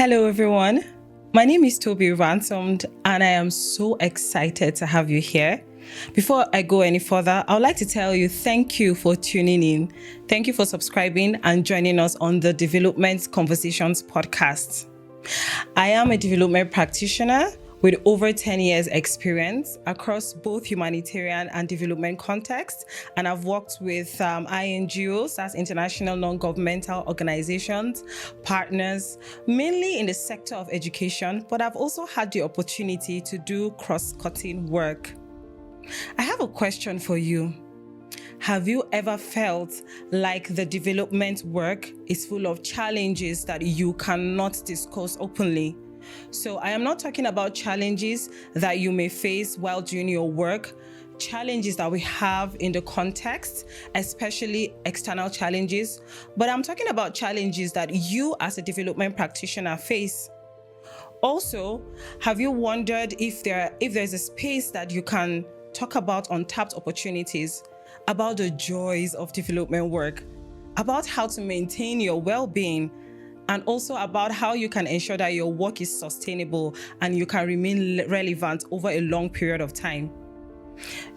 Hello, everyone. My name is Tobi Ransomed, and I am so excited to have you here. Before I go any further, I would like to tell you thank you for tuning in. Thank you for subscribing and joining us on the Development Conversations podcast. I am a development practitioner with over 10 years experience across both humanitarian and development contexts. And I've worked with INGOs, that's international non-governmental organizations, partners, mainly in the sector of education, but I've also had the opportunity to do cross-cutting work. I have a question for you. Have you ever felt like the development work is full of challenges that you cannot discuss openly? So I am not talking about challenges that you may face while doing your work, challenges that we have in the context, especially external challenges, but I'm talking about challenges that you as a development practitioner face. Also, have you wondered if there's a space that you can talk about untapped opportunities, about the joys of development work, about how to maintain your well-being, and also about how you can ensure that your work is sustainable and you can remain relevant over a long period of time?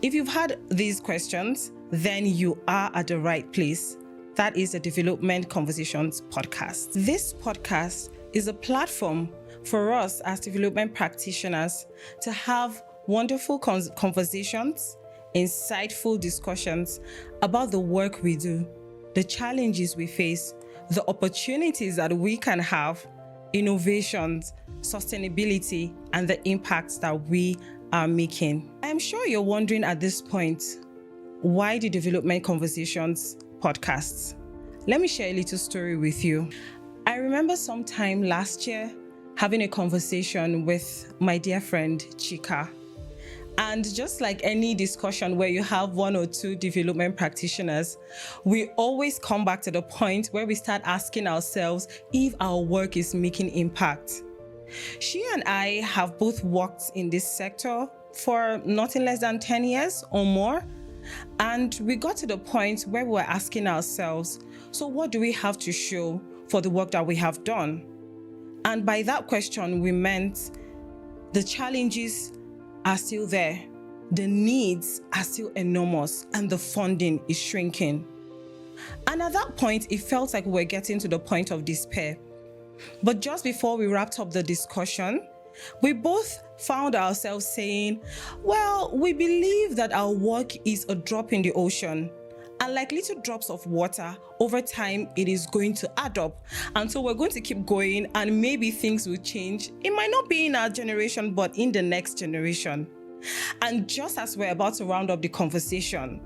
If you've had these questions, then you are at the right place. That is the Development Conversations podcast. This podcast is a platform for us as development practitioners to have wonderful conversations, insightful discussions about the work we do, the challenges we face, the opportunities that we can have, innovations, sustainability, and the impacts that we are making. I am sure you're wondering at this point, why the Development Conversations podcasts? Let me share a little story with you. I remember sometime last year having a conversation with my dear friend Chika. And just like any discussion where you have one or two development practitioners, we always come back to the point where we start asking ourselves if our work is making impact. She and I have both worked in this sector for nothing less than 10 years or more. And we got to the point where we were asking ourselves, so what do we have to show for the work that we have done? And by that question, we meant the challenges are still there, the needs are still enormous, and the funding is shrinking. And at that point, it felt like we were getting to the point of despair. But just before we wrapped up the discussion, we both found ourselves saying, well, we believe that our work is a drop in the ocean. And like little drops of water, over time, it is going to add up. And so we're going to keep going, and maybe things will change. It might not be in our generation, but in the next generation. And just as we're about to round up the conversation,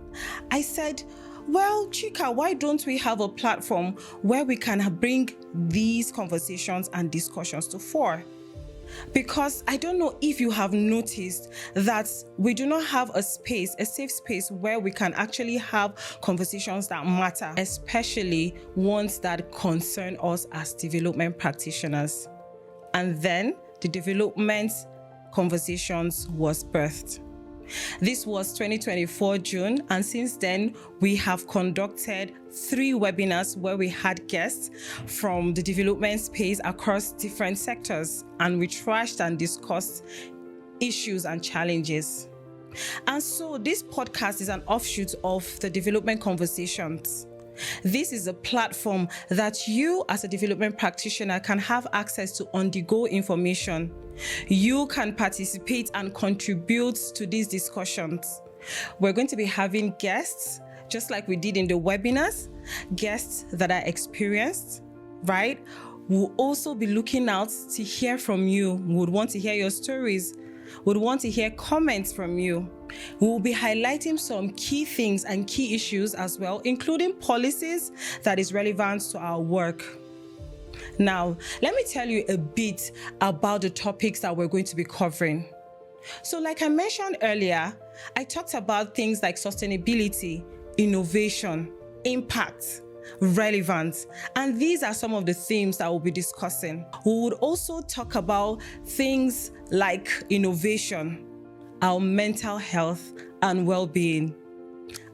I said, well, Chika, why don't we have a platform where we can bring these conversations and discussions to fore? Because I don't know if you have noticed that we do not have a safe space where we can actually have conversations that matter, especially ones that concern us as development practitioners. And then the Development Conversations was birthed. This was 2024 June, and since then we have conducted 3 webinars where we had guests from the development space across different sectors, and we trashed and discussed issues and challenges. And so this podcast is an offshoot of the Development Conversations. This is a platform that you as a development practitioner can have access to on-the-go information. You can participate and contribute to these discussions. We're going to be having guests, just like we did in the webinars, guests that are experienced, right? We'll also be looking out to hear from you. We would want to hear your stories. Would want to hear comments from you. We will be highlighting some key things and key issues as well, including policies that is relevant to our work. Now, let me tell you a bit about the topics that we're going to be covering. So like I mentioned earlier, I talked about things like sustainability, innovation, impact, relevance, and these are some of the themes that we'll be discussing. We would also talk about things like innovation, our mental health and well-being.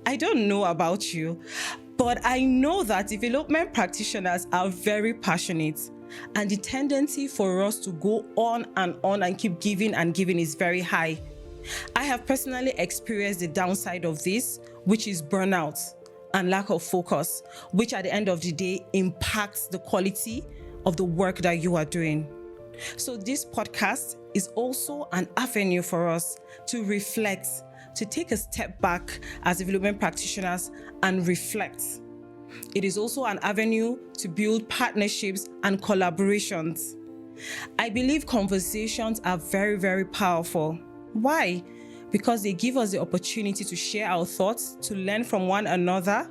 I don't know about you, but I know that development practitioners are very passionate and the tendency for us to go on and keep giving and giving is very high. I have personally experienced the downside of this, which is burnout and lack of focus, which at the end of the day impacts the quality of the work that you are doing. So this podcast is also an avenue for us to reflect, to take a step back as development practitioners and reflect. It is also an avenue to build partnerships and collaborations. I believe conversations are very, very powerful. Why? Because they give us the opportunity to share our thoughts, to learn from one another,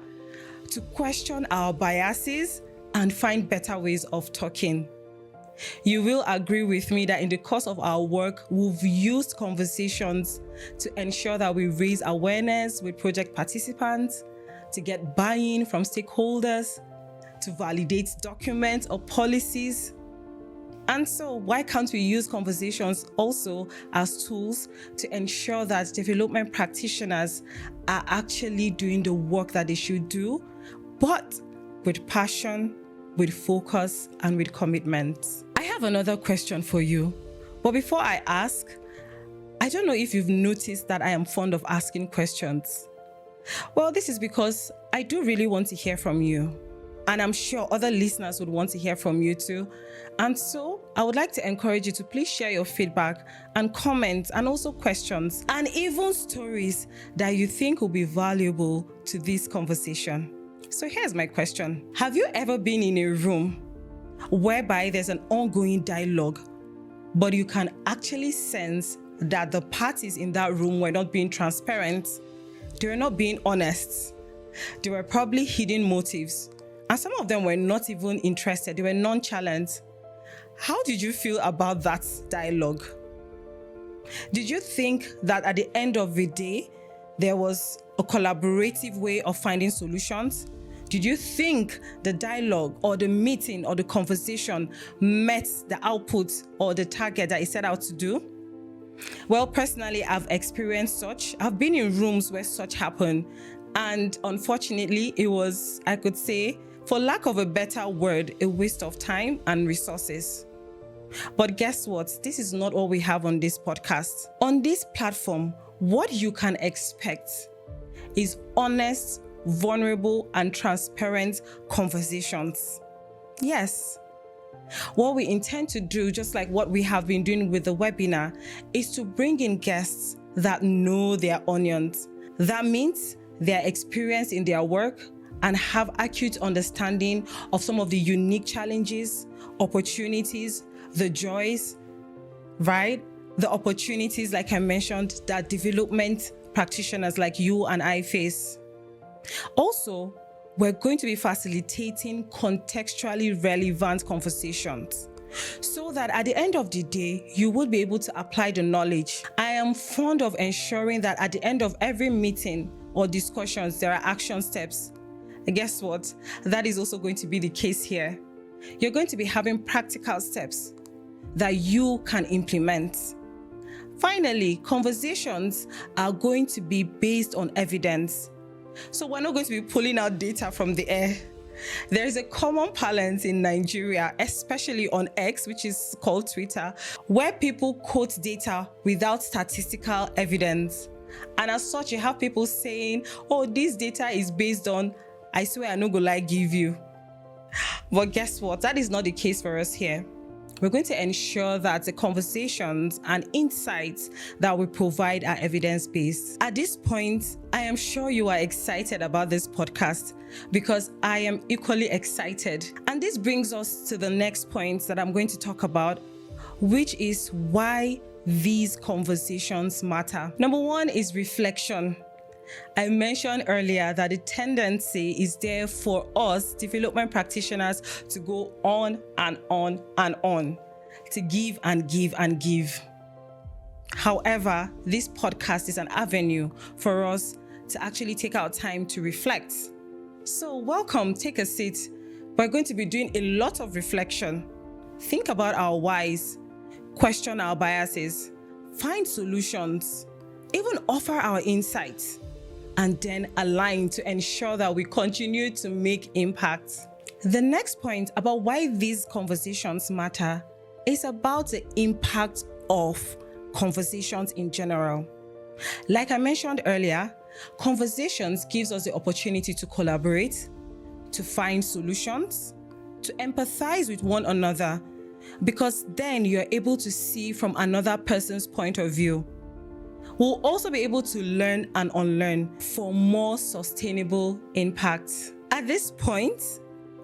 to question our biases, and find better ways of talking. You will agree with me that in the course of our work, we've used conversations to ensure that we raise awareness with project participants, to get buy-in from stakeholders, to validate documents or policies. And so why can't we use conversations also as tools to ensure that development practitioners are actually doing the work that they should do, but with passion, with focus, and with commitment? I have another question for you. But before I ask, I don't know if you've noticed that I am fond of asking questions. Well, this is because I do really want to hear from you. And I'm sure other listeners would want to hear from you too. And so I would like to encourage you to please share your feedback and comments and also questions and even stories that you think will be valuable to this conversation. So here's my question. Have you ever been in a room whereby there's an ongoing dialogue, but you can actually sense that the parties in that room were not being transparent? They were not being honest. There were probably hidden motives. And some of them were not even interested. They were nonchalant. How did you feel about that dialogue? Did you think that at the end of the day, there was a collaborative way of finding solutions? Did you think the dialogue or the meeting or the conversation met the output or the target that it set out to do? Well, personally, I've experienced such. I've been in rooms where such happened. And unfortunately, it was, I could say, for lack of a better word, a waste of time and resources. But guess what? This is not all we have on this podcast. On this platform, what you can expect is honest, vulnerable, and transparent conversations. Yes. What we intend to do, just like what we have been doing with the webinar, is to bring in guests that know their onions. That means their experience in their work and have acute understanding of some of the unique challenges, opportunities, the joys, right? The opportunities, like I mentioned, that development practitioners like you and I face. Also, we're going to be facilitating contextually relevant conversations so that at the end of the day, you would be able to apply the knowledge. I am fond of ensuring that at the end of every meeting or discussions, there are action steps. And guess what? That is also going to be the case here. You're going to be having practical steps that you can implement. Finally, conversations are going to be based on evidence. So we're not going to be pulling out data from the air. There is a common parlance in Nigeria, especially on X, which is called Twitter, where people quote data without statistical evidence. And as such, you have people saying, oh, this data is based on, I swear I no go lie give you. But guess what? That is not the case for us here. We're going to ensure that the conversations and insights that we provide are evidence-based. At this point, I am sure you are excited about this podcast because I am equally excited. And this brings us to the next point that I'm going to talk about, which is why these conversations matter. Number one is reflection. I mentioned earlier that the tendency is there for us development practitioners to go on and on and on, to give and give and give. However, this podcast is an avenue for us to actually take our time to reflect. So welcome, take a seat. We're going to be doing a lot of reflection. Think about our whys, question our biases, find solutions, even offer our insights, and then align to ensure that we continue to make impact. The next point about why these conversations matter is about the impact of conversations in general. Like I mentioned earlier, conversations gives us the opportunity to collaborate, to find solutions, to empathize with one another, because then you're able to see from another person's point of view. We'll also be able to learn and unlearn for more sustainable impact. At this point,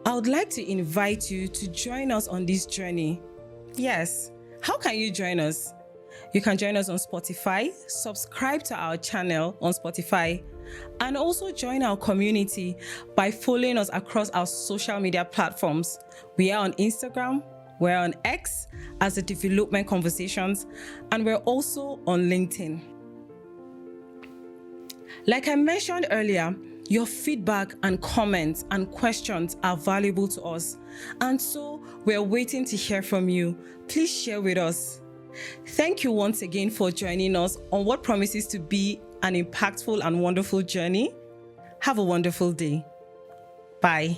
I would like to invite you to join us on this journey. Yes, how can you join us? You can join us on Spotify, subscribe to our channel on Spotify, and also join our community by following us across our social media platforms. We are on Instagram, we're on X as the Development Conversations, and we're also on LinkedIn. Like I mentioned earlier, your feedback and comments and questions are valuable to us, and so we're waiting to hear from you. Please share with us. Thank you once again for joining us on what promises to be an impactful and wonderful journey. Have a wonderful day. Bye.